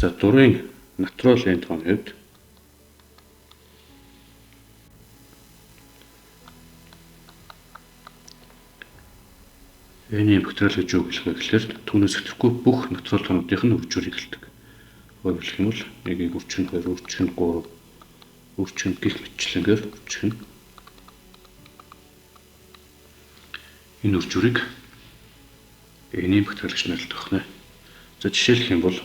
За дурын натурал n тооны хувьд n-ийн бактериал гэж юу хэлэх вэ гэхээр түүнээс хэвтрэхгүй бүх натурал тоонуудын нь үржүүрийг хэлдэг. Өөрөөр хэлбэл 1-ийг үржих нь 2, үржих нь 3, үржих нь гэх мэтчлэнгээр үржих нь энэ үржүүрийг n-ийн бактериал гэж нэрлэдэг байна. За жишээлх юм бол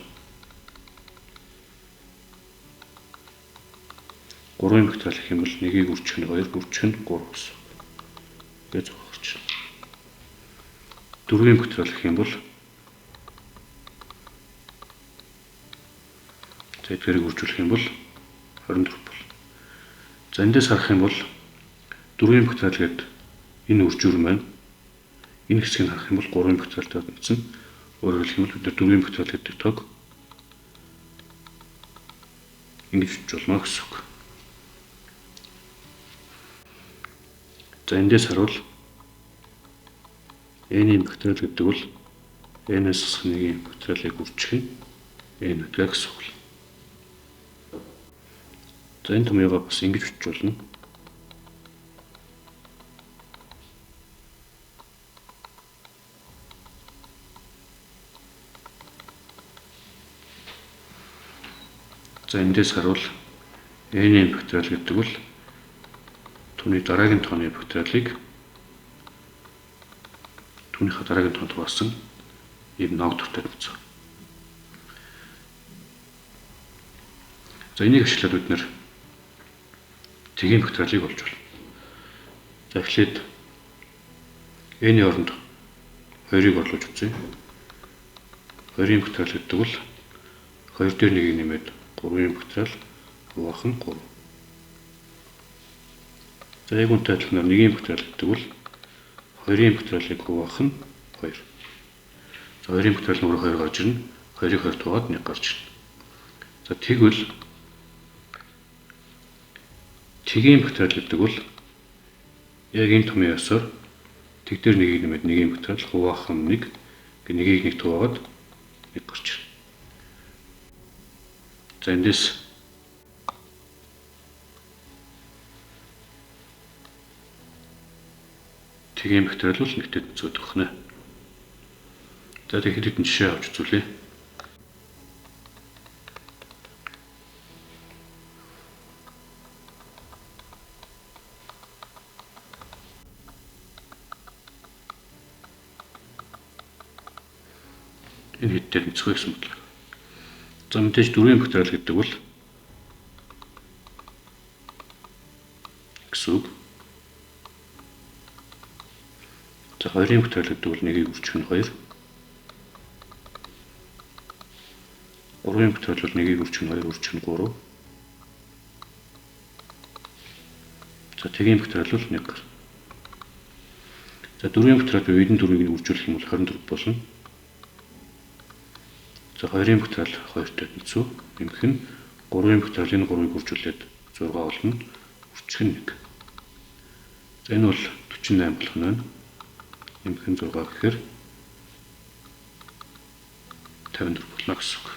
3-ын бактериал гэх юм бол 1-ийг үржих нь 2, үржих нь 3 гэсэн. Гэж зохиолч. 4-ийн бактериал гэх юм бол за эдгээрийг үржүүлэх юм бол 24 бол. За эндээс харах юм бол 4-ийн бактериал гээд энэ үржүүр маань энэ хэсгийг харах юм бол 3-ын бактериалтай үзсэн. Өөрөөр хэлэх юм бол бид 4-ийн бактериал гэдэг тог ингэж үж болно гэсэн үг. За эндээс харуул n-ийн бактериал гэдэг бол n-ээс засах 1-ийн бактериалыг үржих нь n гэдэг гэсэн үг. За энэ томьёогоо бас ингэж үж болно. За эндээс харуул n-ийн бактериал гэдэг бол түүний дараагийн тооны бактериалыг түүнийхээ дараагийн тоонд хуваасан ийм ноогдортой үзье. За энийг ашиглаад бид нэр тэгийн бактериалыг олж байна. За эхлээд n-ийн оронд 2-ыг орлуулж үзье. 2-ийн бактериал гэдэг бол 2 дээр 1-ийг нэмээд 3-ийн бактериал хуваах нь 3. За яг үнэтэй адилхан 1-ийн бактериал гэдэг бол 2-ийн бактериалыг хуваах нь 2. За 2-ийн бактериал нөр 2 гарч ирнэ. 2-ыг 2 тугаад 1 гарч ирнэ. За тэгвэл тэгийн бактериал гэдэг бол яг энэ томьёо ёсоор тэг дээр 1-ийг нэмээд 1-ийн бактериал хуваах нь 1, 1-ийг 1 туваагаад 1 гарч ирнэ. За эндээс тэгийн бактериал бол нэгтэй тэнцвэрдэг байна. За тэгээд хэдэн жишээ авч үзүүлье. Энэ хэдтэй тэнцвэр гэсэн мэт. За мэдээж 4-ийн бактериал гэдэг бол гэсэн үг. За 2-ийн бактериал гэдэг бол 1-ийг үржих нь 2. 3-ийн бактериал бол 1-ийг үржих нь 2, үржих нь 3. За тэгийн бактериал бол 1 гар. За 4-ийн бактериал үйдэн 4-ийг үржүүлэх юм бол 24 болно. За 2-ийн бактериал 2-той тэнцүү. Нэмэх нь 3-ийн бактериал энэ 3-ыг үржүүлээд 6 болно. Үржих нь 1. За энэ бол 48 болох нь байна. Нэмэх нь 6 гэхээр 54 болно гэсэн үг.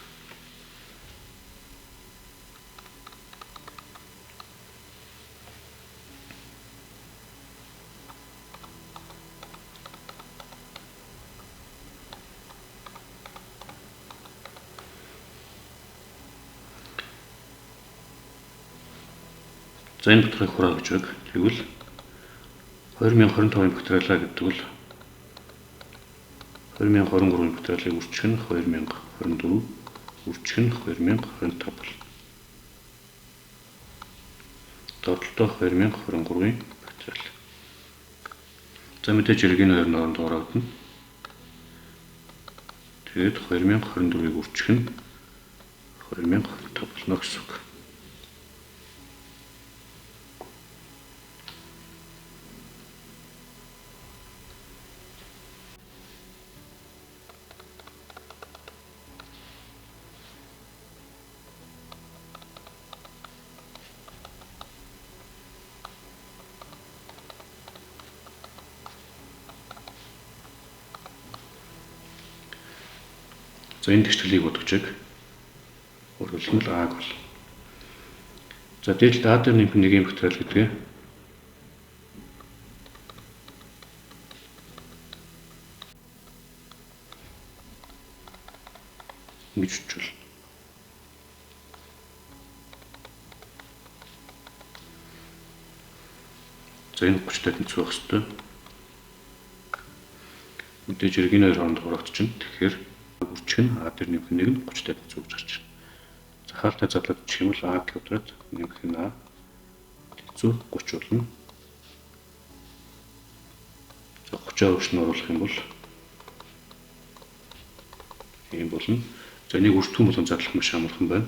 За энэ бактерийг хураа гэж үг. Тэгвэл 2025-ын бактериалаа гэдэг бол 2023-ын бактериалыг үржих нь 2024, үржих нь 2025 болно. Доотлолтой 2023-ын бактериал. За мэдээж эргийн 2 оронд ороодно. Тэгээд 2024-ийг үржих нь 2025 болно гэсэн үг. За энэ тэгшлэлийг бодож яг төгөлөл нь аг бол. За дээд А дээр нэмэх нэг юм материал гэдэг. Ингэж үчвэл. За энэ 30 тэнцвэх хэвээр. Мэдээж хэрэг энэ хоёр хооронд хурагдчихна. Тэгэхээр үржих нь А дээр нэмэх нэг нь 30 тэнцвэх гэж гарч ирнэ. Захаалтай задлаад бичих юм бол А квадрат нэмэх нь А тэнцвэх 30 болно. За 30-аар өршин оруулах юм бол ийм болно. За энийг өртгөн болгон задлах маш амархан байна.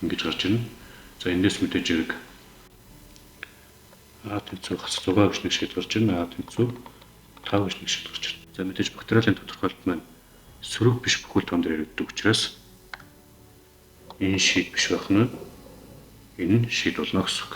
Ингэж гарч ирнэ. За эндээс мэдээж хэрэг А тэнцвэх 6 гэж нэг шийд гарч ирнэ. А тэнцвэх 5 гэж нэг шийд гарч ирнэ. За мэдээж бактериалын тодорхойлолт маань сөрөг биш бүхэл том дээр яригддаг учраас энэ шийд биш байх нь энэ шийд болно гэсэн үг.